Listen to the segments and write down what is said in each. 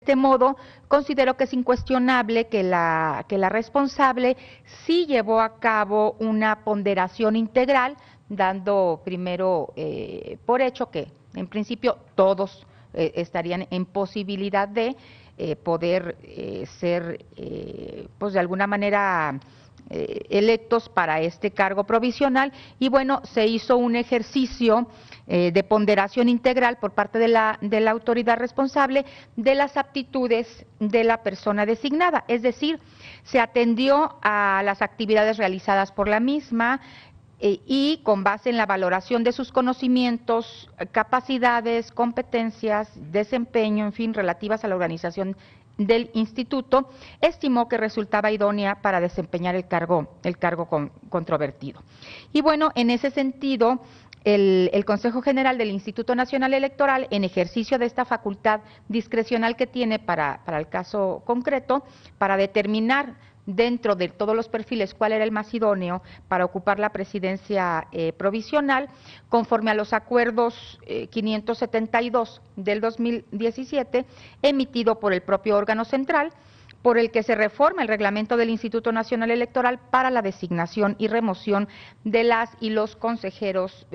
este modo, considero que es incuestionable que la responsable sí llevó a cabo una ponderación integral, dando primero por hecho que, en principio, todos estarían en posibilidad de poder ser, pues de alguna manera, electos para este cargo provisional, y bueno, se hizo un ejercicio de ponderación integral por parte de la autoridad responsable de las aptitudes de la persona designada, es decir, se atendió a las actividades realizadas por la misma, y con base en la valoración de sus conocimientos, capacidades, competencias, desempeño, en fin, relativas a la organización del instituto, estimó que resultaba idónea para desempeñar el cargo controvertido. Y bueno, en ese sentido, el Consejo General del Instituto Nacional Electoral, en ejercicio de esta facultad discrecional que tiene para el caso concreto, para determinar dentro de todos los perfiles cuál era el más idóneo para ocupar la presidencia provisional, conforme a los acuerdos 572 del 2017, emitido por el propio órgano central, por el que se reforma el reglamento del Instituto Nacional Electoral para la designación y remoción de las y los consejeros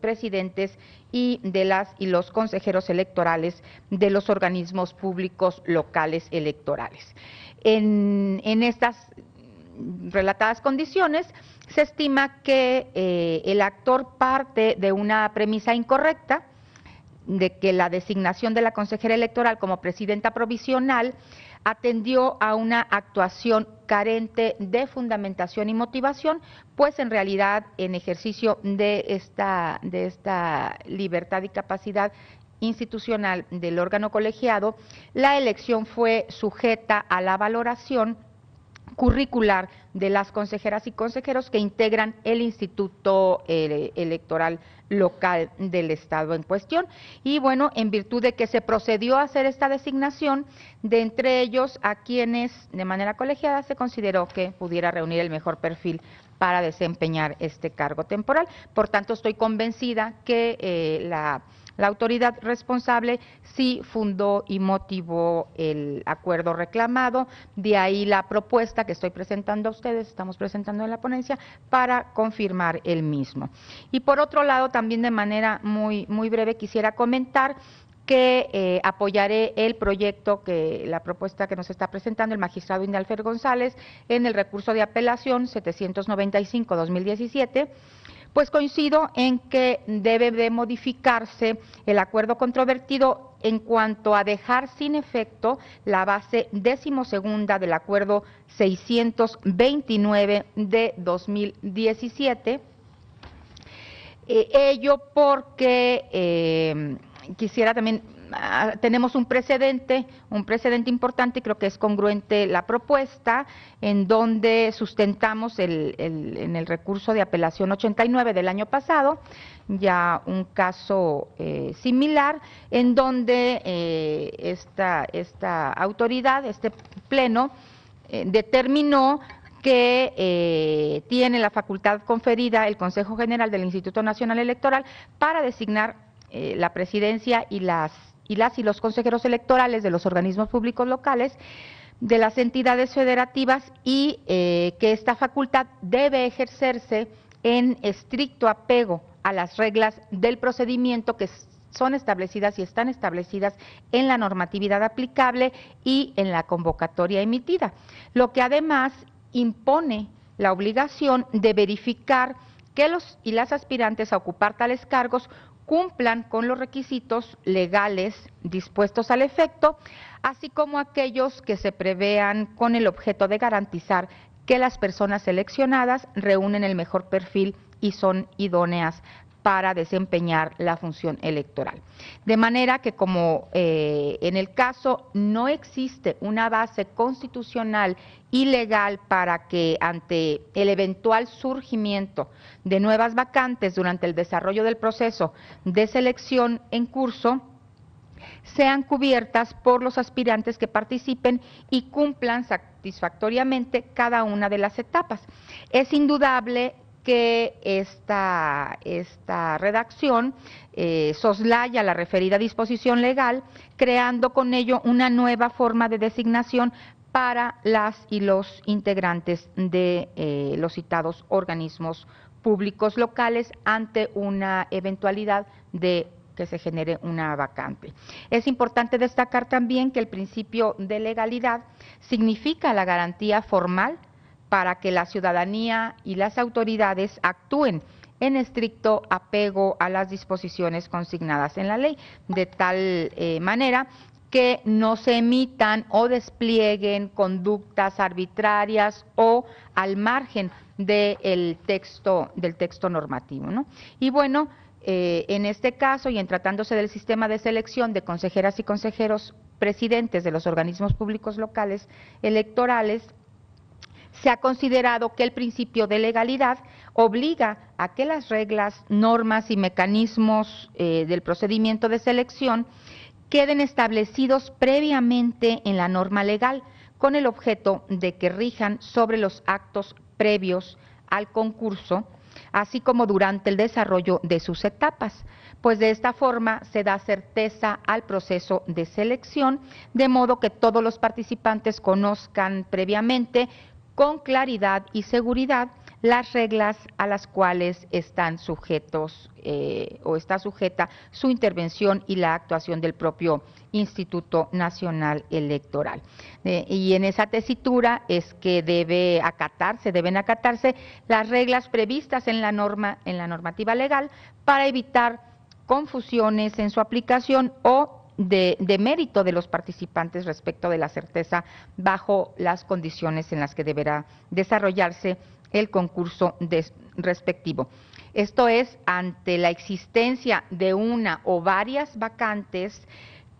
presidentes y de las y los consejeros electorales de los organismos públicos locales electorales. En estas relatadas condiciones, se estima que el actor parte de una premisa incorrecta, de que la designación de la consejera electoral como presidenta provisional atendió a una actuación carente de fundamentación y motivación, pues en realidad, en ejercicio de esta libertad y capacidad institucional del órgano colegiado, la elección fue sujeta a la valoración curricular de las consejeras y consejeros que integran el Instituto Electoral Local del Estado en cuestión. Y bueno, en virtud de que se procedió a hacer esta designación, de entre ellos a quienes de manera colegiada se consideró que pudiera reunir el mejor perfil para desempeñar este cargo temporal. Por tanto, estoy convencida que la autoridad responsable sí fundó y motivó el acuerdo reclamado, de ahí la propuesta que estoy presentando a ustedes, estamos presentando en la ponencia, para confirmar el mismo. Y por otro lado, también de manera muy breve quisiera comentar que apoyaré el proyecto, la propuesta que nos está presentando el magistrado Indalfer González en el recurso de apelación 795-2017, pues coincido en que debe de modificarse el acuerdo controvertido en cuanto a dejar sin efecto la base 12ª del acuerdo 629 de 2017, ello porque quisiera también, tenemos un precedente importante, creo que es congruente la propuesta, en donde sustentamos en el recurso de apelación 89 del año pasado, ya un caso similar, en donde esta autoridad, este pleno, determinó que tiene la facultad conferida el Consejo General del Instituto Nacional Electoral para designar la presidencia y los consejeros electorales de los organismos públicos locales, de las entidades federativas, y que esta facultad debe ejercerse en estricto apego a las reglas del procedimiento que son establecidas y están establecidas en la normatividad aplicable y en la convocatoria emitida, lo que además impone la obligación de verificar que los y las aspirantes a ocupar tales cargos cumplan con los requisitos legales dispuestos al efecto, así como aquellos que se prevean con el objeto de garantizar que las personas seleccionadas reúnen el mejor perfil y son idóneas para desempeñar la función electoral. De manera que, como en el caso no existe una base constitucional y legal para que, ante el eventual surgimiento de nuevas vacantes durante el desarrollo del proceso de selección en curso, sean cubiertas por los aspirantes que participen y cumplan satisfactoriamente cada una de las etapas. Es indudable que esta redacción soslaya la referida disposición legal, creando con ello una nueva forma de designación para las y los integrantes de los citados organismos públicos locales ante una eventualidad de que se genere una vacante. Es importante destacar también que el principio de legalidad significa la garantía formal para que la ciudadanía y las autoridades actúen en estricto apego a las disposiciones consignadas en la ley, de tal manera que no se emitan o desplieguen conductas arbitrarias o al margen del texto normativo, ¿no? Y bueno, en este caso, y en tratándose del sistema de selección de consejeras y consejeros presidentes de los organismos públicos locales electorales, se ha considerado que el principio de legalidad obliga a que las reglas, normas y mecanismos del procedimiento de selección queden establecidos previamente en la norma legal, con el objeto de que rijan sobre los actos previos al concurso, así como durante el desarrollo de sus etapas, pues de esta forma se da certeza al proceso de selección, de modo que todos los participantes conozcan previamente con claridad y seguridad las reglas a las cuales están sujetos o está sujeta su intervención y la actuación del propio Instituto Nacional Electoral. Y en esa tesitura es que deben acatarse las reglas previstas en la normativa legal para evitar confusiones en su aplicación o de mérito de los participantes respecto de la certeza bajo las condiciones en las que deberá desarrollarse el concurso respectivo. Esto es, ante la existencia de una o varias vacantes,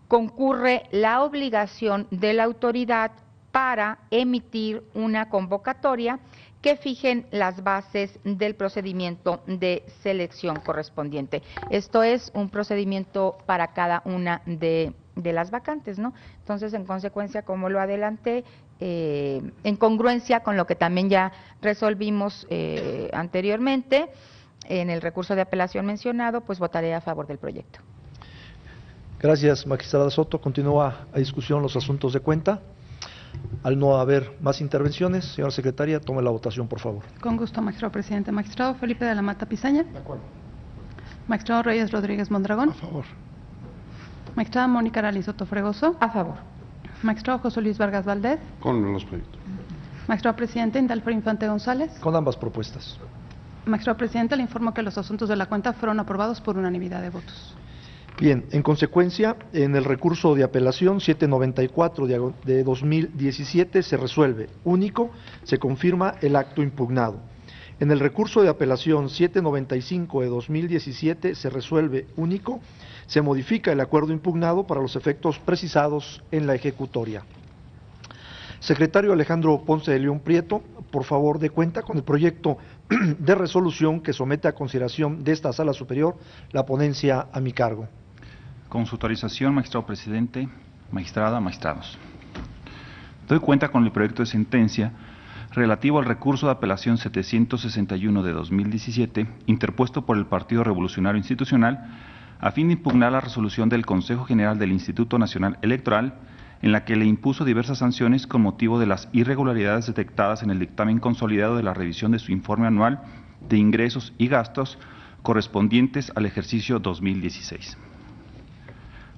concurre la obligación de la autoridad para emitir una convocatoria que fijen las bases del procedimiento de selección correspondiente. Esto es un procedimiento para cada una de las vacantes, ¿no? Entonces, en consecuencia, como lo adelanté, en congruencia con lo que también ya resolvimos anteriormente en el recurso de apelación mencionado, pues votaré a favor del proyecto. Gracias, magistrada Soto. Continúa a discusión los asuntos de cuenta. Al no haber más intervenciones, señora secretaria, tome la votación, por favor. Con gusto, magistrado presidente. Magistrado Felipe de la Mata Pizaña. De acuerdo. Magistrado Reyes Rodríguez Mondragón. A favor. Magistrada Mónica Arali Soto Fregoso. A favor. Magistrado José Luis Vargas Valdez. Con los proyectos. Magistrado presidente Indalfer Infante González. Con ambas propuestas. Magistrado presidente, le informo que los asuntos de la cuenta fueron aprobados por unanimidad de votos. Bien, en consecuencia, en el recurso de apelación 794 de 2017 se resuelve único, se confirma el acto impugnado. En el recurso de apelación 795 de 2017 se resuelve único, se modifica el acuerdo impugnado para los efectos precisados en la ejecutoria. Secretario Alejandro Ponce de León Prieto, por favor, dé cuenta con el proyecto de resolución que somete a consideración de esta Sala Superior la ponencia a mi cargo. Con su autorización, magistrado presidente, magistrada, magistrados. Doy cuenta con el proyecto de sentencia relativo al recurso de apelación 761 de 2017, interpuesto por el Partido Revolucionario Institucional, a fin de impugnar la resolución del Consejo General del Instituto Nacional Electoral, en la que le impuso diversas sanciones con motivo de las irregularidades detectadas en el dictamen consolidado de la revisión de su informe anual de ingresos y gastos correspondientes al ejercicio 2016.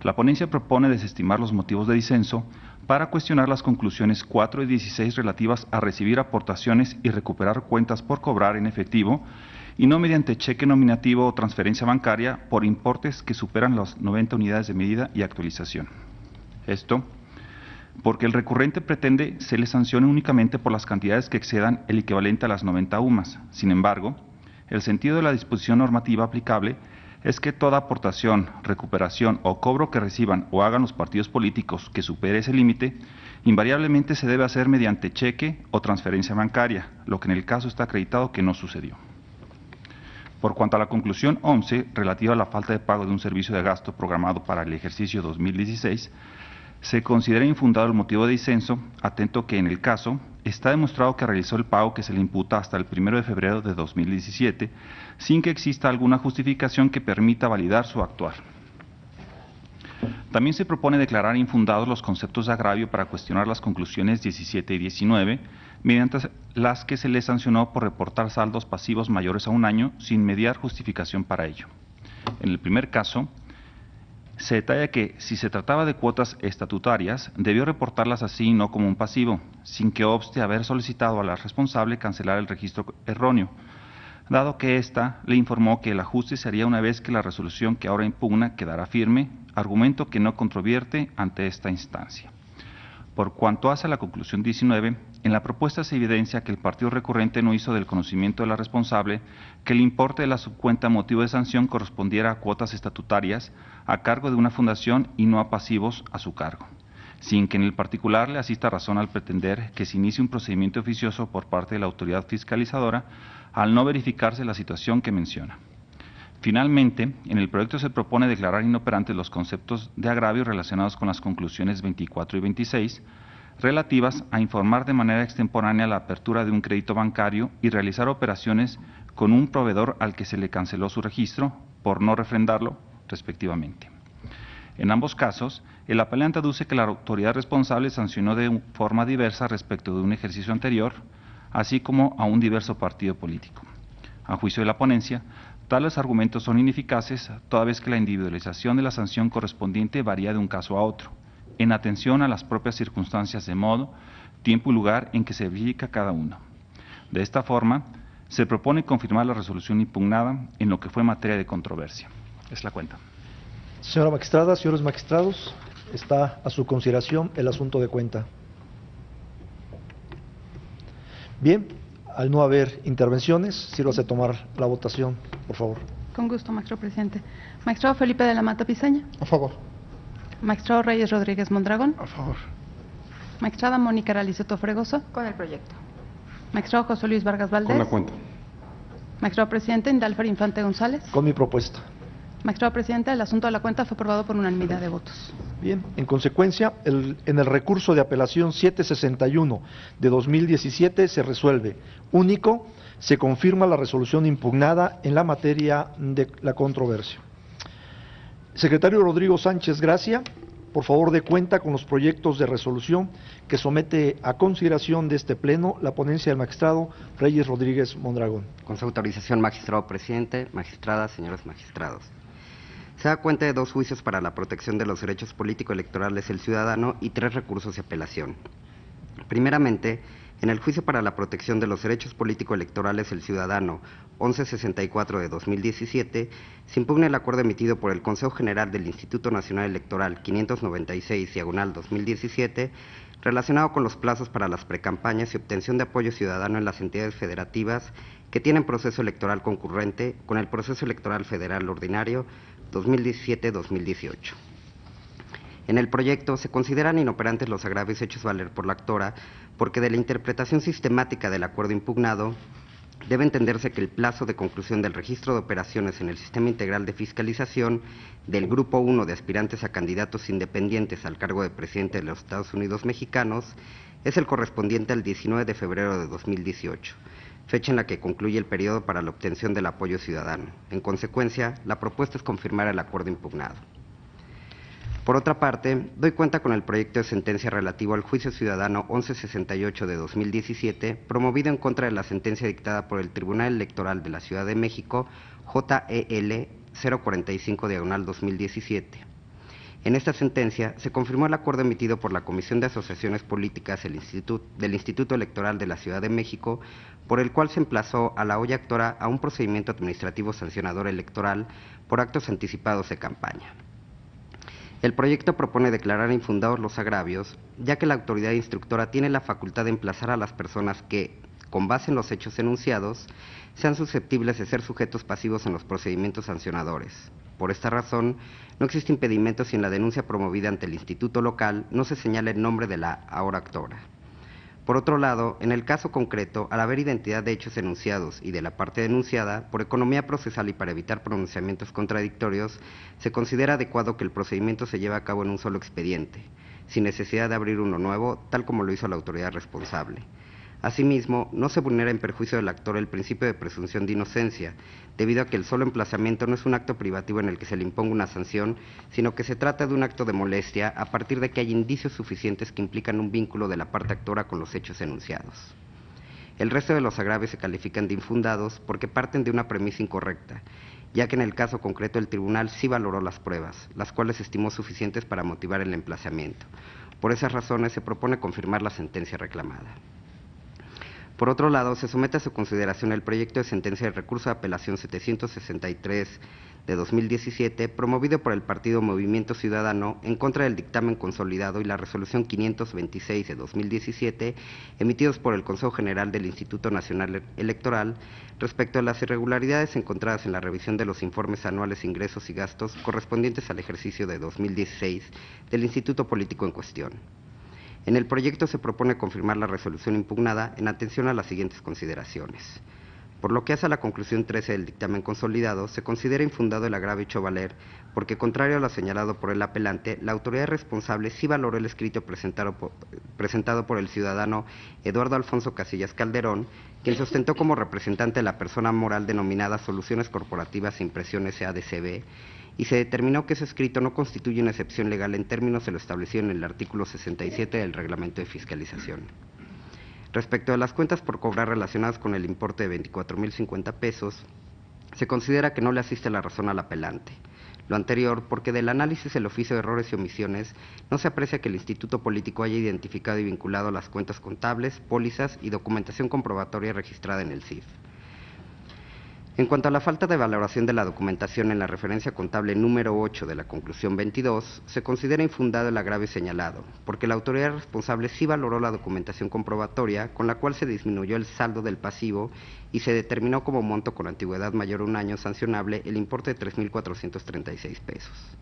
La ponencia propone desestimar los motivos de disenso para cuestionar las conclusiones 4 y 16 relativas a recibir aportaciones y recuperar cuentas por cobrar en efectivo y no mediante cheque nominativo o transferencia bancaria por importes que superan las 90 unidades de medida y actualización. Esto porque el recurrente pretende se le sancione únicamente por las cantidades que excedan el equivalente a las 90 UMAS. Sin embargo, el sentido de la disposición normativa aplicable es que toda aportación, recuperación o cobro que reciban o hagan los partidos políticos que supere ese límite, invariablemente se debe hacer mediante cheque o transferencia bancaria, lo que en el caso está acreditado que no sucedió. Por cuanto a la conclusión 11, relativa a la falta de pago de un servicio de gasto programado para el ejercicio 2016, se considera infundado el motivo de disenso, atento que en el caso, está demostrado que realizó el pago que se le imputa hasta el 1 de febrero de 2017, sin que exista alguna justificación que permita validar su actuar. También se propone declarar infundados los conceptos de agravio para cuestionar las conclusiones 17 y 19, mediante las que se le sancionó por reportar saldos pasivos mayores a un año sin mediar justificación para ello. En el primer caso, se detalla que, si se trataba de cuotas estatutarias, debió reportarlas así y no como un pasivo, sin que obste haber solicitado a la responsable cancelar el registro erróneo, dado que ésta le informó que el ajuste se haría una vez que la resolución que ahora impugna quedara firme, argumento que no controvierte ante esta instancia. Por cuanto hace a la conclusión 19, en la propuesta se evidencia que el partido recurrente no hizo del conocimiento de la responsable que el importe de la subcuenta motivo de sanción correspondiera a cuotas estatutarias a cargo de una fundación y no a pasivos a su cargo, sin que en el particular le asista razón al pretender que se inicie un procedimiento oficioso por parte de la autoridad fiscalizadora al no verificarse la situación que menciona. Finalmente, en el proyecto se propone declarar inoperantes los conceptos de agravio relacionados con las conclusiones 24 y 26, relativas a informar de manera extemporánea la apertura de un crédito bancario y realizar operaciones con un proveedor al que se le canceló su registro por no refrendarlo, respectivamente. En ambos casos, el apelante aduce que la autoridad responsable sancionó de forma diversa respecto de un ejercicio anterior, así como a un diverso partido político. A juicio de la ponencia, tales argumentos son ineficaces, toda vez que la individualización de la sanción correspondiente varía de un caso a otro, en atención a las propias circunstancias de modo, tiempo y lugar en que se verifica cada uno. De esta forma, se propone confirmar la resolución impugnada en lo que fue materia de controversia. Es la cuenta. Señora magistrada, señores magistrados, está a su consideración el asunto de cuenta. Bien, al no haber intervenciones, sírvase a tomar la votación, por favor. Con gusto, magistrado presidente. Magistrado Felipe de la Mata Pizaña. A favor. Magistrado Reyes Rodríguez Mondragón. A favor. Magistrada Mónica Raliceto Fregoso. Con el proyecto. Magistrado José Luis Vargas Valdés. Con la cuenta. Magistrado presidente Indalfer Infante González. Con mi propuesta. Magistrado presidente, el asunto de la cuenta fue aprobado por unanimidad de votos. Bien, en consecuencia, en el recurso de apelación 761 de 2017 se resuelve. Único, se confirma la resolución impugnada en la materia de la controversia. Secretario Rodrigo Sánchez Gracia, por favor dé cuenta con los proyectos de resolución que somete a consideración de este Pleno la ponencia del magistrado Reyes Rodríguez Mondragón. Con su autorización, magistrado presidente, magistradas, señores magistrados. Se da cuenta de 2 juicios para la protección de los derechos político-electorales del ciudadano y 3 recursos de apelación. Primeramente, en el juicio para la protección de los derechos político-electorales del ciudadano 1164 de 2017, se impugna el acuerdo emitido por el Consejo General del Instituto Nacional Electoral 596/2017, relacionado con los plazos para las precampañas y obtención de apoyo ciudadano en las entidades federativas que tienen proceso electoral concurrente con el proceso electoral federal ordinario 2017-2018. En el proyecto se consideran inoperantes los agravios hechos valer por la actora porque de la interpretación sistemática del acuerdo impugnado debe entenderse que el plazo de conclusión del registro de operaciones en el Sistema Integral de Fiscalización del Grupo 1 de aspirantes a candidatos independientes al cargo de presidente de los Estados Unidos mexicanos es el correspondiente al 19 de febrero de 2018. Fecha en la que concluye el periodo para la obtención del apoyo ciudadano. En consecuencia, la propuesta es confirmar el acuerdo impugnado. Por otra parte, doy cuenta con el proyecto de sentencia relativo al juicio ciudadano 1168 de 2017, promovido en contra de la sentencia dictada por el Tribunal Electoral de la Ciudad de México, JEL 045/2017. En esta sentencia se confirmó el acuerdo emitido por la Comisión de Asociaciones Políticas del Instituto Electoral de la Ciudad de México, por el cual se emplazó a la olla actora a un procedimiento administrativo sancionador electoral por actos anticipados de campaña. El proyecto propone declarar infundados los agravios, ya que la autoridad instructora tiene la facultad de emplazar a las personas que, con base en los hechos enunciados, sean susceptibles de ser sujetos pasivos en los procedimientos sancionadores. Por esta razón, no existe impedimento si en la denuncia promovida ante el instituto local no se señala el nombre de la ahora actora. Por otro lado, en el caso concreto, al haber identidad de hechos enunciados y de la parte denunciada, por economía procesal y para evitar pronunciamientos contradictorios, se considera adecuado que el procedimiento se lleve a cabo en un solo expediente, sin necesidad de abrir uno nuevo, tal como lo hizo la autoridad responsable. Asimismo, no se vulnera en perjuicio del actor el principio de presunción de inocencia, debido a que el solo emplazamiento no es un acto privativo en el que se le imponga una sanción, sino que se trata de un acto de molestia a partir de que hay indicios suficientes que implican un vínculo de la parte actora con los hechos enunciados. El resto de los agravios se califican de infundados porque parten de una premisa incorrecta, ya que en el caso concreto el tribunal sí valoró las pruebas, las cuales estimó suficientes para motivar el emplazamiento. Por esas razones se propone confirmar la sentencia reclamada. Por otro lado, se somete a su consideración el proyecto de sentencia de recurso de apelación 763 de 2017, promovido por el partido Movimiento Ciudadano en contra del dictamen consolidado y la resolución 526 de 2017, emitidos por el Consejo General del Instituto Nacional Electoral, respecto a las irregularidades encontradas en la revisión de los informes anuales, ingresos y gastos correspondientes al ejercicio de 2016 del Instituto Político en cuestión. En el proyecto se propone confirmar la resolución impugnada en atención a las siguientes consideraciones. Por lo que hace a la conclusión 13 del dictamen consolidado, se considera infundado el agravio hecho valer porque, contrario a lo señalado por el apelante, la autoridad responsable sí valoró el escrito presentado por el ciudadano Eduardo Alfonso Casillas Calderón, quien se ostentó como representante de la persona moral denominada Soluciones Corporativas e Impresiones SADCB, y se determinó que ese escrito no constituye una excepción legal en términos de lo establecido en el artículo 67 del Reglamento de Fiscalización. Respecto a las cuentas por cobrar relacionadas con el importe de 24.050 pesos, se considera que no le asiste la razón al apelante. Lo anterior, porque del análisis del oficio de errores y omisiones, no se aprecia que el Instituto Político haya identificado y vinculado las cuentas contables, pólizas y documentación comprobatoria registrada en el CIF. En cuanto a la falta de valoración de la documentación en la referencia contable número 8 de la conclusión 22, se considera infundado el agravio señalado, porque la autoridad responsable sí valoró la documentación comprobatoria, con la cual se disminuyó el saldo del pasivo y se determinó como monto con antigüedad mayor a un año sancionable el importe de 3.436 pesos.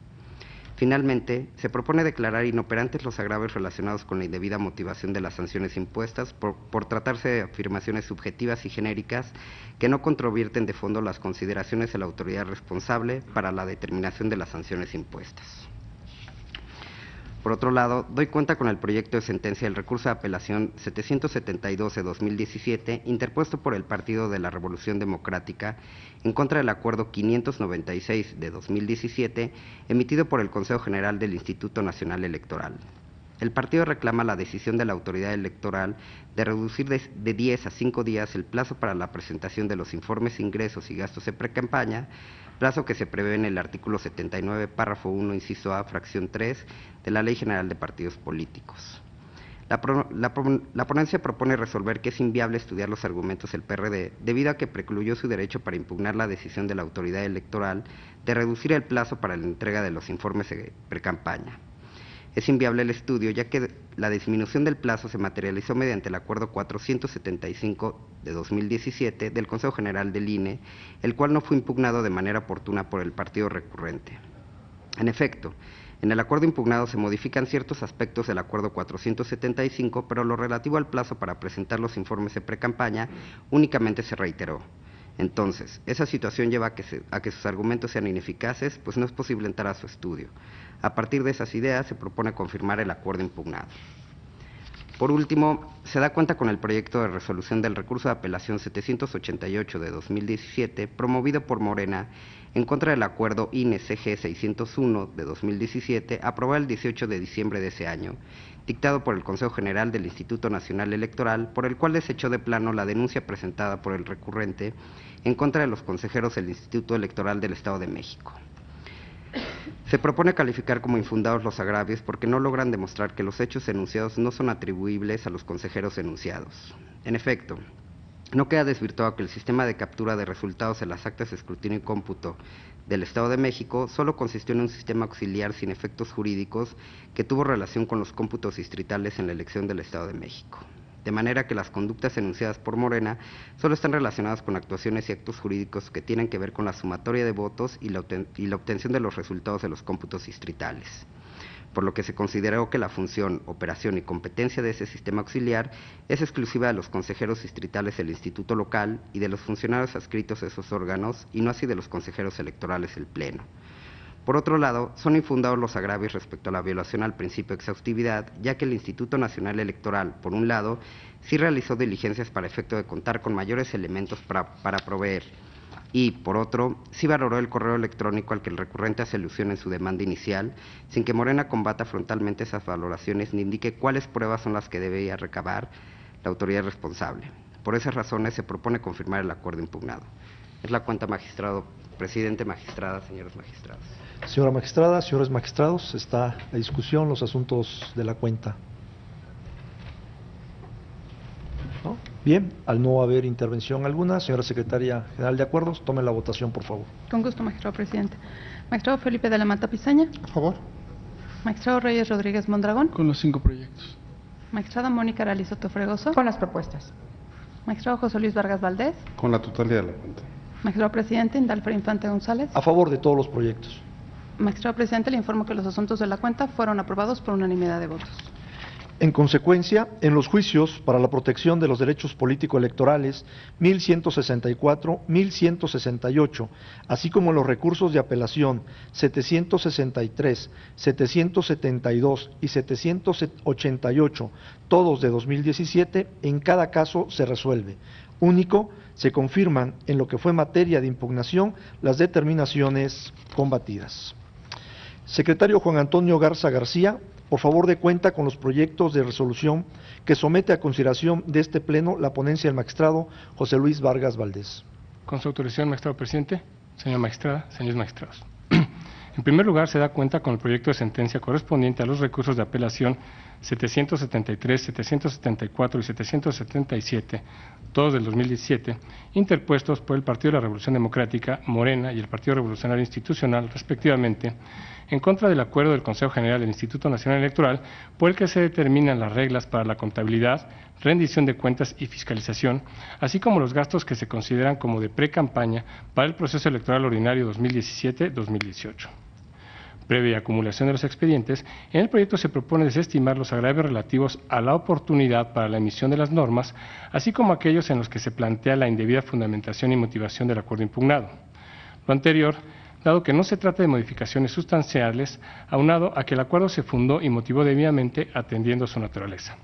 Finalmente, se propone declarar inoperantes los agravios relacionados con la indebida motivación de las sanciones impuestas por tratarse de afirmaciones subjetivas y genéricas que no controvierten de fondo las consideraciones de la autoridad responsable para la determinación de las sanciones impuestas. Por otro lado, doy cuenta con el proyecto de sentencia del recurso de apelación 772 de 2017, interpuesto por el Partido de la Revolución Democrática, en contra del Acuerdo 596 de 2017, emitido por el Consejo General del Instituto Nacional Electoral. El partido reclama la decisión de la autoridad electoral de reducir de 10 a 5 días el plazo para la presentación de los informes, ingresos y gastos de precampaña, plazo que se prevé en el artículo 79, párrafo 1, inciso A, fracción 3, de la Ley General de Partidos Políticos. La ponencia propone resolver que es inviable estudiar los argumentos del PRD debido a que precluyó su derecho para impugnar la decisión de la autoridad electoral de reducir el plazo para la entrega de los informes de precampaña. Es inviable el estudio, ya que la disminución del plazo se materializó mediante el Acuerdo 475 de 2017 del Consejo General del INE, el cual no fue impugnado de manera oportuna por el partido recurrente. En efecto, en el acuerdo impugnado se modifican ciertos aspectos del Acuerdo 475, pero lo relativo al plazo para presentar los informes de precampaña únicamente se reiteró. Entonces, esa situación lleva a que sus argumentos sean ineficaces, pues no es posible entrar a su estudio. A partir de esas ideas, se propone confirmar el acuerdo impugnado. Por último, se da cuenta con el proyecto de resolución del recurso de apelación 788 de 2017, promovido por Morena, en contra del acuerdo INE-CG 601 de 2017, aprobado el 18 de diciembre de ese año, dictado por el Consejo General del Instituto Nacional Electoral, por el cual desechó de plano la denuncia presentada por el recurrente en contra de los consejeros del Instituto Electoral del Estado de México. Se propone calificar como infundados los agravios porque no logran demostrar que los hechos enunciados no son atribuibles a los consejeros enunciados. En efecto, no queda desvirtuado que el sistema de captura de resultados de las actas de escrutinio y cómputo del Estado de México solo consistió en un sistema auxiliar sin efectos jurídicos que tuvo relación con los cómputos distritales en la elección del Estado de México. De manera que las conductas enunciadas por Morena solo están relacionadas con actuaciones y actos jurídicos que tienen que ver con la sumatoria de votos y la obtención de los resultados de los cómputos distritales. Por lo que se consideró que la función, operación y competencia de ese sistema auxiliar es exclusiva de los consejeros distritales del instituto local y de los funcionarios adscritos a esos órganos, y no así de los consejeros electorales del Pleno. Por otro lado, son infundados los agravios respecto a la violación al principio de exhaustividad, ya que el Instituto Nacional Electoral, por un lado, sí realizó diligencias para efecto de contar con mayores elementos para proveer, y, por otro, sí valoró el correo electrónico al que el recurrente hace alusión en su demanda inicial, sin que Morena combata frontalmente esas valoraciones ni indique cuáles pruebas son las que debía recabar la autoridad responsable. Por esas razones se propone confirmar el acuerdo impugnado. Es la cuenta, magistrado presidente, magistrada, señores magistrados. Señora magistrada, señores magistrados, está a discusión los asuntos de la cuenta. ¿No? Bien, al no haber intervención alguna, señora secretaria general de acuerdos, tome la votación, por favor. Con gusto, magistrado presidente. Magistrado Felipe de la Mata Pizaña. A favor. Magistrado Reyes Rodríguez Mondragón. Con los 5 proyectos. Magistrada Mónica Arali Soto Fregoso. Con las propuestas. Magistrado José Luis Vargas Valdés. Con la totalidad de la cuenta. Magistrado presidente Indalfer Infante González. A favor de todos los proyectos. Magistrado presidente, le informo que los asuntos de la cuenta fueron aprobados por unanimidad de votos. En consecuencia, en los juicios para la protección de los derechos político-electorales 1164, 1168, así como en los recursos de apelación 763, 772 y 788, todos de 2017, en cada caso se resuelve. Único, se confirman en lo que fue materia de impugnación las determinaciones combatidas. Secretario Juan Antonio Garza García, por favor dé cuenta con los proyectos de resolución que somete a consideración de este Pleno la ponencia del magistrado José Luis Vargas Valdés. Con su autorización, magistrado presidente, señora magistrada, señores magistrados. En primer lugar, se da cuenta con el proyecto de sentencia correspondiente a los recursos de apelación 773, 774 y 777, todos del 2017, interpuestos por el Partido de la Revolución Democrática, Morena y el Partido Revolucionario Institucional, respectivamente, en contra del acuerdo del Consejo General del Instituto Nacional Electoral, por el que se determinan las reglas para la contabilidad, rendición de cuentas y fiscalización, así como los gastos que se consideran como de pre-campaña para el proceso electoral ordinario 2017-2018. Previa acumulación de los expedientes, en el proyecto se propone desestimar los agravios relativos a la oportunidad para la emisión de las normas, así como aquellos en los que se plantea la indebida fundamentación y motivación del acuerdo impugnado. Lo anterior, dado que no se trata de modificaciones sustanciales, aunado a que el acuerdo se fundó y motivó debidamente atendiendo a su naturaleza.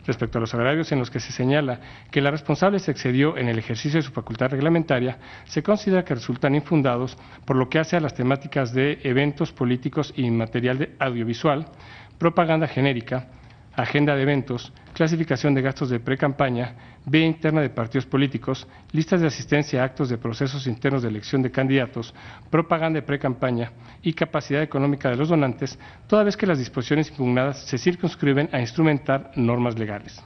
Respecto a los agravios en los que se señala que la responsable se excedió en el ejercicio de su facultad reglamentaria, se considera que resultan infundados por lo que hace a las temáticas de eventos políticos y material audiovisual, propaganda genérica, agenda de eventos, clasificación de gastos de pre-campaña, vía interna de partidos políticos, listas de asistencia a actos de procesos internos de elección de candidatos, propaganda de pre-campaña y capacidad económica de los donantes, toda vez que las disposiciones impugnadas se circunscriben a instrumentar normas legales.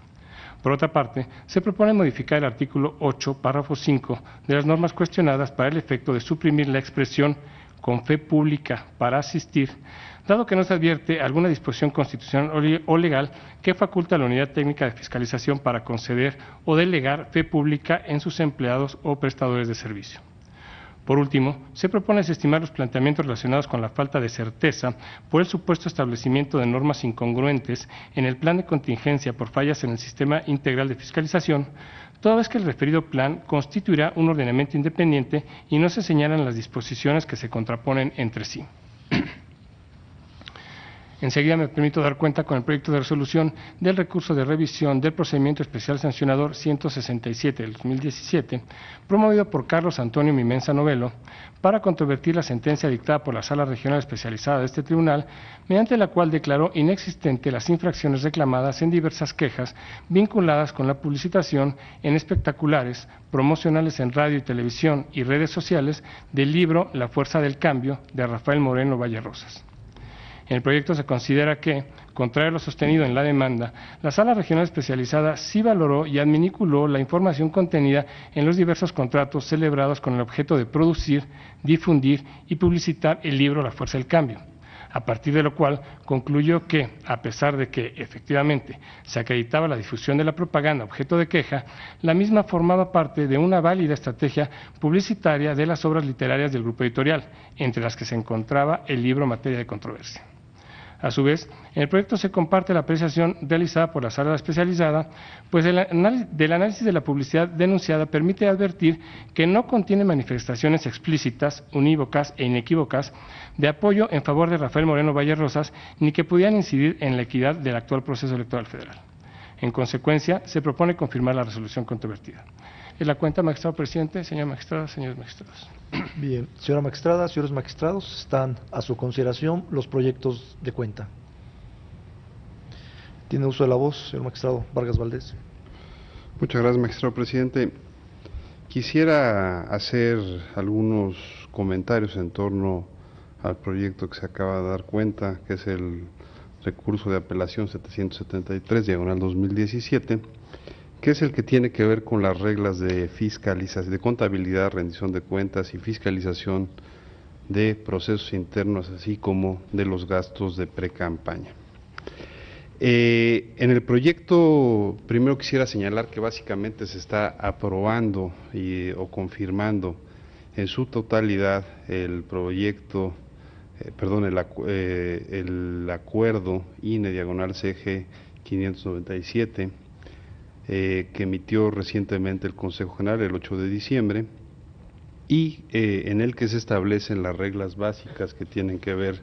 Por otra parte, se propone modificar el artículo 8, párrafo 5 de las normas cuestionadas para el efecto de suprimir la expresión con fe pública para asistir, dado que no se advierte alguna disposición constitucional o legal que faculta a la Unidad Técnica de Fiscalización para conceder o delegar fe pública en sus empleados o prestadores de servicio. Por último, se propone desestimar los planteamientos relacionados con la falta de certeza por el supuesto establecimiento de normas incongruentes en el plan de contingencia por fallas en el sistema integral de fiscalización, toda vez que el referido plan constituirá un ordenamiento independiente y no se señalan las disposiciones que se contraponen entre sí. Enseguida me permito dar cuenta con el proyecto de resolución del recurso de revisión del procedimiento especial sancionador 167 del 2017, promovido por Carlos Antonio Mimensa Novelo, para controvertir la sentencia dictada por la Sala Regional Especializada de este tribunal, mediante la cual declaró inexistente las infracciones reclamadas en diversas quejas vinculadas con la publicitación en espectaculares, promocionales en radio y televisión y redes sociales del libro La Fuerza del Cambio de Rafael Moreno Valle Rosas. En el proyecto se considera que, contrario a lo sostenido en la demanda, la Sala Regional Especializada sí valoró y adminiculó la información contenida en los diversos contratos celebrados con el objeto de producir, difundir y publicitar el libro La Fuerza del Cambio, a partir de lo cual concluyó que, a pesar de que, efectivamente, se acreditaba la difusión de la propaganda objeto de queja, la misma formaba parte de una válida estrategia publicitaria de las obras literarias del grupo editorial, entre las que se encontraba el libro Materia de Controversia. A su vez, en el proyecto se comparte la apreciación realizada por la sala especializada, pues del análisis de la publicidad denunciada permite advertir que no contiene manifestaciones explícitas, unívocas e inequívocas de apoyo en favor de Rafael Moreno Valle Rosas, ni que pudieran incidir en la equidad del actual proceso electoral federal. En consecuencia, se propone confirmar la resolución controvertida. En la cuenta, magistrado presidente, señora magistrada, señores magistrados. Bien, señora magistrada, señores magistrados, están a su consideración los proyectos de cuenta. Tiene uso de la voz, señor magistrado Vargas Valdés. Muchas gracias, magistrado presidente. Quisiera hacer algunos comentarios en torno al proyecto que se acaba de dar cuenta, que es el recurso de apelación 773/2017, que es el que tiene que ver con las reglas de fiscalización, de contabilidad, rendición de cuentas y fiscalización de procesos internos, así como de los gastos de precampaña. En el proyecto, primero quisiera señalar que básicamente se está aprobando o confirmando en su totalidad el proyecto, el acuerdo INE/CG 597, que emitió recientemente el Consejo General el 8 de diciembre y en el que se establecen las reglas básicas que tienen que ver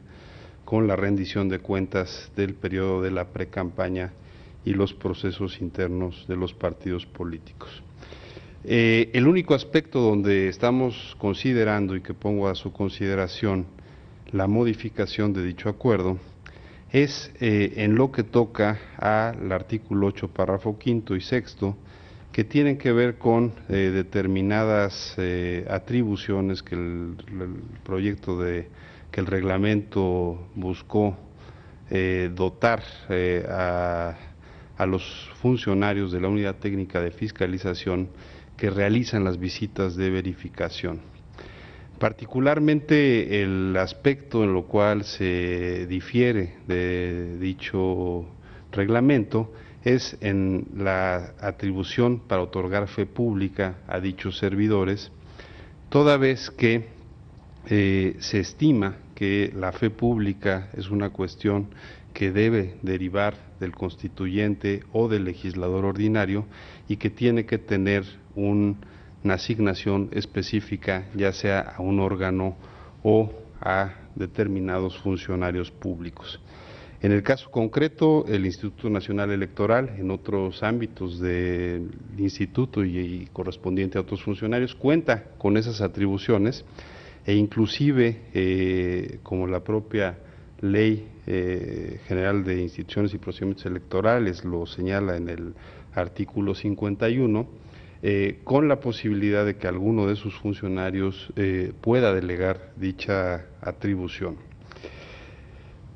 con la rendición de cuentas del periodo de la precampaña y los procesos internos de los partidos políticos. El único aspecto donde estamos considerando y que pongo a su consideración la modificación de dicho acuerdo es en lo que toca al artículo 8, párrafo quinto y sexto, que tienen que ver con determinadas atribuciones que el proyecto que el reglamento buscó dotar a los funcionarios de la Unidad Técnica de Fiscalización que realizan las visitas de verificación. Particularmente el aspecto en lo cual se difiere de dicho reglamento es en la atribución para otorgar fe pública a dichos servidores, toda vez que se estima que la fe pública es una cuestión que debe derivar del constituyente o del legislador ordinario y que tiene que tener una asignación específica, ya sea a un órgano o a determinados funcionarios públicos. En el caso concreto, el Instituto Nacional Electoral, en otros ámbitos del instituto y correspondiente a otros funcionarios, cuenta con esas atribuciones e inclusive, como la propia Ley General de Instituciones y Procedimientos Electorales lo señala en el artículo 51, con la posibilidad de que alguno de sus funcionarios pueda delegar dicha atribución.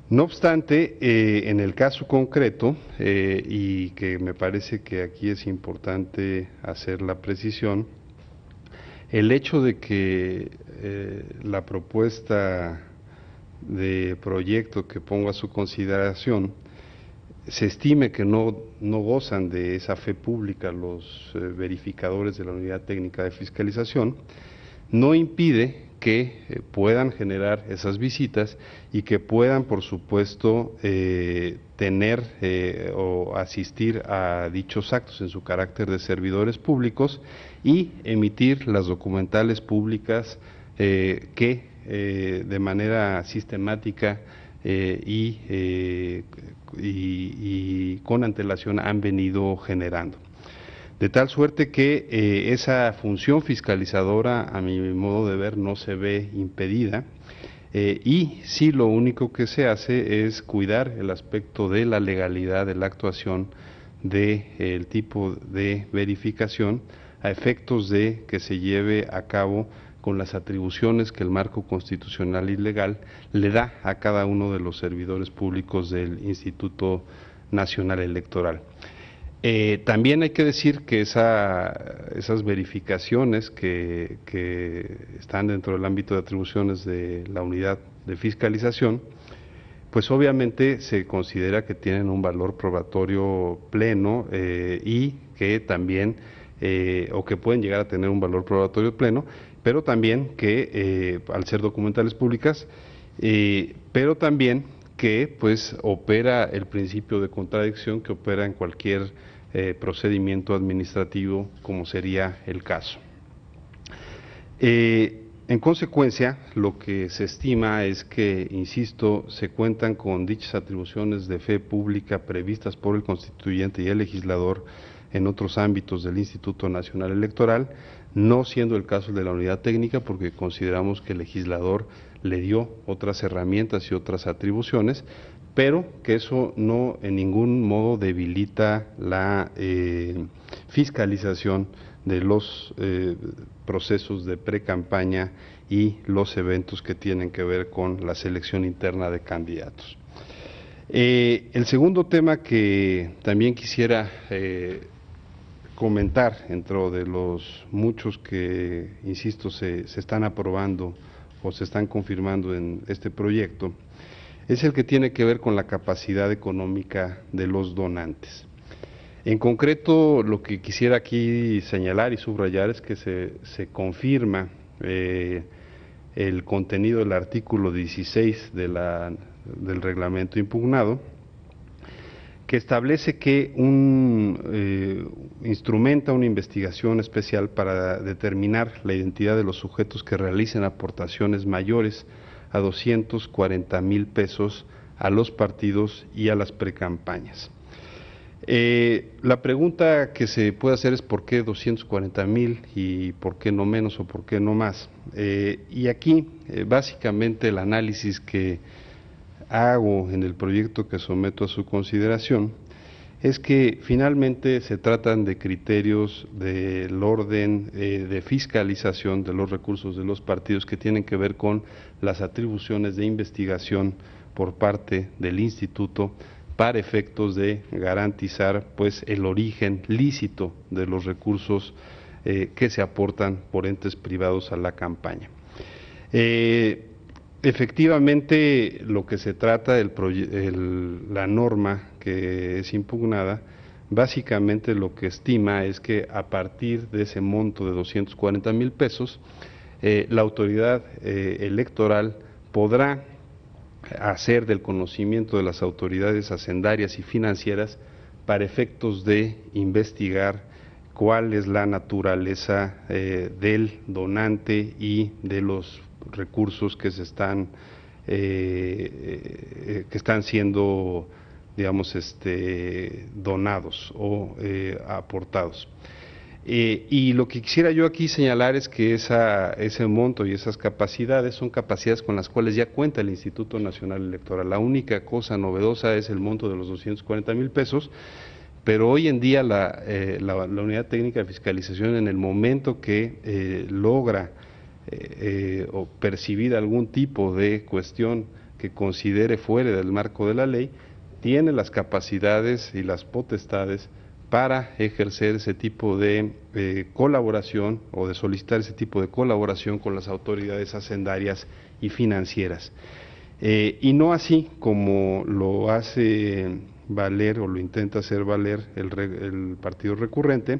No obstante, en el caso concreto, y que me parece que aquí es importante hacer la precisión, el hecho de que la propuesta de proyecto que pongo a su consideración se estime que no gozan de esa fe pública los verificadores de la Unidad Técnica de Fiscalización, no impide que puedan generar esas visitas y que puedan, por supuesto, tener o asistir a dichos actos en su carácter de servidores públicos y emitir las documentales públicas que de manera sistemática y con antelación han venido generando. De tal suerte que esa función fiscalizadora, a mi modo de ver, no se ve impedida y sí lo único que se hace es cuidar el aspecto de la legalidad de la actuación del tipo de verificación a efectos de que se lleve a cabo con las atribuciones que el marco constitucional y legal le da a cada uno de los servidores públicos del Instituto Nacional Electoral. También hay que decir que esas verificaciones que están dentro del ámbito de atribuciones de la unidad de fiscalización, pues obviamente se considera que tienen un valor probatorio pleno y que también, o que pueden llegar a tener un valor probatorio pleno, pero también que al ser documentales públicas, pero también que pues opera el principio de contradicción que opera en cualquier procedimiento administrativo, como sería el caso. En consecuencia, lo que se estima es que, insisto, se cuentan con dichas atribuciones de fe pública previstas por el constituyente y el legislador en otros ámbitos del Instituto Nacional Electoral, no siendo el caso de la unidad técnica, porque consideramos que el legislador le dio otras herramientas y otras atribuciones, pero que eso no en ningún modo debilita la fiscalización de los procesos de precampaña y los eventos que tienen que ver con la selección interna de candidatos. El segundo tema que también quisiera comentar, dentro de los muchos que, insisto, se están aprobando o se están confirmando en este proyecto, es el que tiene que ver con la capacidad económica de los donantes. En concreto, lo que quisiera aquí señalar y subrayar es que se confirma el contenido del artículo 16 del reglamento impugnado, que establece que instrumenta una investigación especial para determinar la identidad de los sujetos que realicen aportaciones mayores a 240,000 pesos a los partidos y a las precampañas. La pregunta que se puede hacer es ¿por qué 240,000 y por qué no menos o por qué no más? Y aquí básicamente el análisis que hago en el proyecto que someto a su consideración es que finalmente se tratan de criterios del orden de fiscalización de los recursos de los partidos que tienen que ver con las atribuciones de investigación por parte del instituto para efectos de garantizar pues el origen lícito de los recursos que se aportan por entes privados a la campaña. Efectivamente, lo que se trata, la norma que es impugnada, básicamente lo que estima es que a partir de ese monto de 240,000 pesos, la autoridad electoral podrá hacer del conocimiento de las autoridades hacendarias y financieras para efectos de investigar cuál es la naturaleza del donante y de los recursos que están siendo, digamos, donados o aportados. Y lo que quisiera yo aquí señalar es que ese monto y esas capacidades son capacidades con las cuales ya cuenta el Instituto Nacional Electoral. La única cosa novedosa es el monto de los 240,000 pesos, pero hoy en día la Unidad Técnica de Fiscalización, en el momento que logra o percibir algún tipo de cuestión que considere fuera del marco de la ley, tiene las capacidades y las potestades para ejercer ese tipo de colaboración o de solicitar ese tipo de colaboración con las autoridades hacendarias y financieras. Y no así como lo hace valer o lo intenta hacer valer el partido recurrente,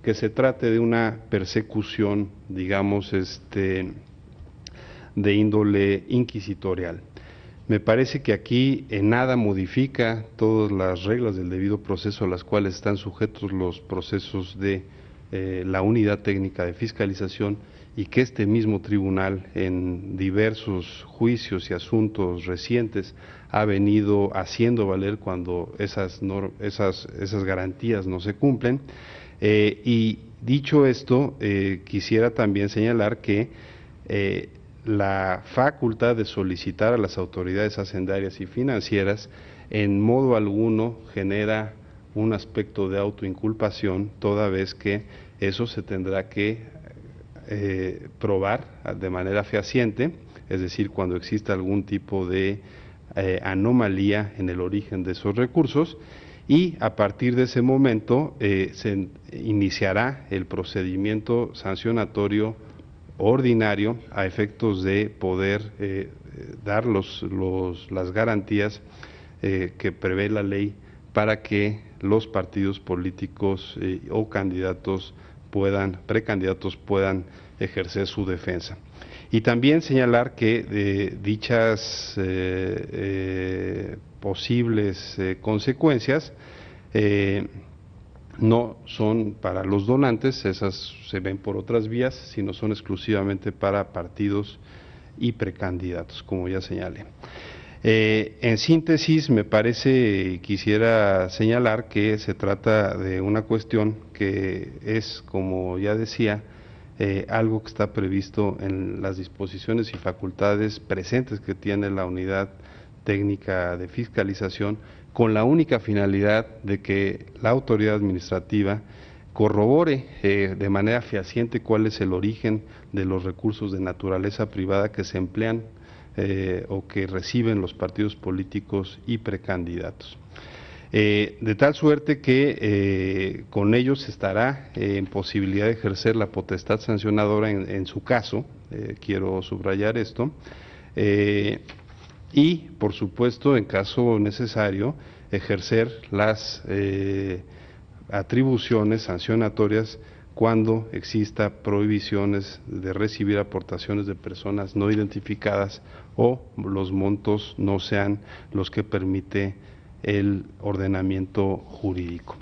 que se trate de una persecución, digamos, de índole inquisitorial. Me parece que aquí en nada modifica todas las reglas del debido proceso a las cuales están sujetos los procesos de la Unidad Técnica de Fiscalización, y que este mismo tribunal en diversos juicios y asuntos recientes ha venido haciendo valer cuando esas garantías no se cumplen. Y dicho esto, quisiera también señalar que la facultad de solicitar a las autoridades hacendarias y financieras en modo alguno genera un aspecto de autoinculpación, toda vez que eso se tendrá que probar de manera fehaciente, es decir, cuando exista algún tipo de anomalía en el origen de esos recursos, y a partir de ese momento se iniciará el procedimiento sancionatorio ordinario a efectos de poder dar las garantías que prevé la ley para que los partidos políticos o candidatos precandidatos puedan ejercer su defensa. Y también señalar que dichas posibles consecuencias no son para los donantes, esas se ven por otras vías, sino son exclusivamente para partidos y precandidatos, como ya señalé. En síntesis, me parece, quisiera señalar que se trata de una cuestión que es, como ya decía, algo que está previsto en las disposiciones y facultades presentes que tiene la Unidad Técnica de Fiscalización, con la única finalidad de que la autoridad administrativa corrobore de manera fehaciente cuál es el origen de los recursos de naturaleza privada que se emplean o que reciben los partidos políticos y precandidatos. De tal suerte que con ellos se estará en posibilidad de ejercer la potestad sancionadora en su caso, quiero subrayar esto, y por supuesto en caso necesario ejercer las atribuciones sancionatorias cuando exista prohibiciones de recibir aportaciones de personas no identificadas o los montos no sean los que permite el ordenamiento jurídico.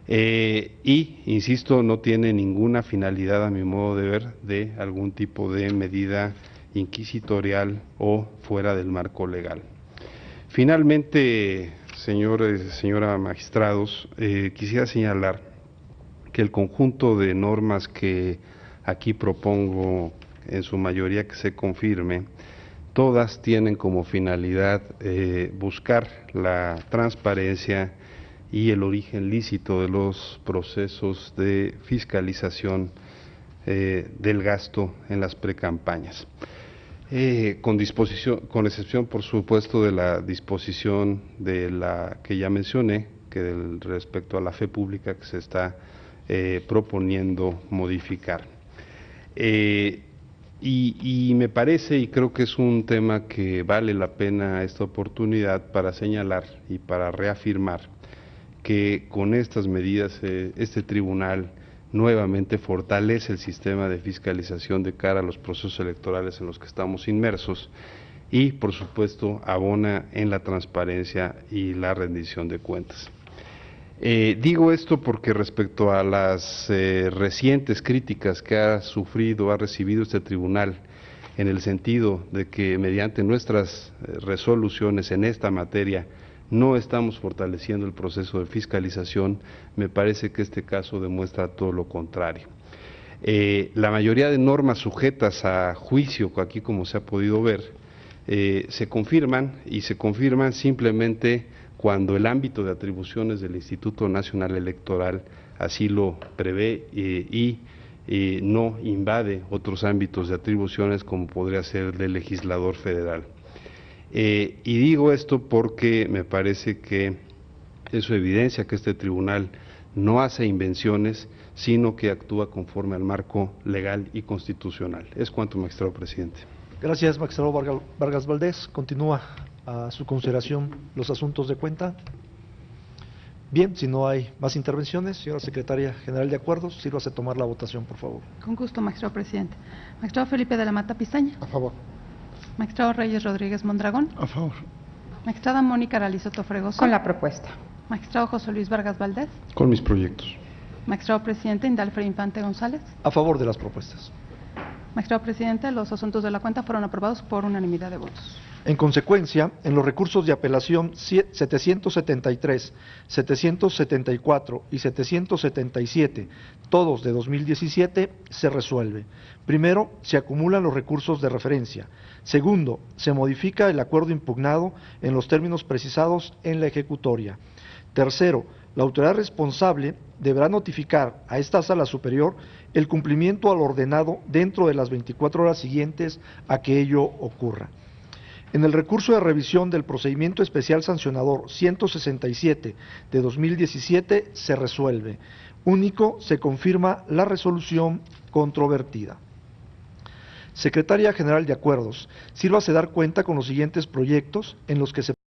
Y, insisto, no tiene ninguna finalidad, a mi modo de ver, de algún tipo de medida inquisitorial o fuera del marco legal. Finalmente, señora magistrados, quisiera señalar que el conjunto de normas que aquí propongo, en su mayoría que se confirme, todas tienen como finalidad buscar la transparencia y el origen lícito de los procesos de fiscalización del gasto en las precampañas. Con excepción, por supuesto, de la disposición de la que ya mencioné, que respecto a la fe pública que se está proponiendo modificar. Y me parece, y creo que es un tema que vale la pena esta oportunidad para señalar y para reafirmar que con estas medidas este tribunal nuevamente fortalece el sistema de fiscalización de cara a los procesos electorales en los que estamos inmersos y, por supuesto, abona en la transparencia y la rendición de cuentas. Digo esto porque respecto a las recientes críticas que ha recibido este tribunal, en el sentido de que mediante nuestras resoluciones en esta materia no estamos fortaleciendo el proceso de fiscalización, me parece que este caso demuestra todo lo contrario. La mayoría de normas sujetas a juicio, aquí como se ha podido ver, se confirman simplemente cuando el ámbito de atribuciones del Instituto Nacional Electoral así lo prevé y no invade otros ámbitos de atribuciones como podría ser el del legislador federal. Y digo esto porque me parece que eso evidencia que este tribunal no hace invenciones, sino que actúa conforme al marco legal y constitucional. Es cuanto, magistrado presidente. Gracias, magistrado Vargas Valdés. Continúa a su consideración los asuntos de cuenta. Bien, si no hay más intervenciones, señora secretaria general de acuerdos, sírvase a tomar la votación, por favor. Con gusto, magistrado presidente. Magistrado Felipe de la Mata Pizaña. A favor. Magistrado Reyes Rodríguez Mondragón. A favor. Magistrada Mónica Aralizoto Fregoso. Con la propuesta. Magistrado José Luis Vargas Valdés. Con mis proyectos. Magistrado presidente Indalfred Infante González. A favor de las propuestas. Magistrado presidente, los asuntos de la cuenta fueron aprobados por unanimidad de votos. En consecuencia, en los recursos de apelación 773, 774 y 777, todos de 2017, se resuelve. Primero, se acumulan los recursos de referencia. Segundo, se modifica el acuerdo impugnado en los términos precisados en la ejecutoria. Tercero, la autoridad responsable deberá notificar a esta sala superior el cumplimiento al ordenado dentro de las 24 horas siguientes a que ello ocurra. En el recurso de revisión del procedimiento especial sancionador 167 de 2017 se resuelve. Único, se confirma la resolución controvertida. Secretaria General de Acuerdos, sírvase dar cuenta con los siguientes proyectos en los que se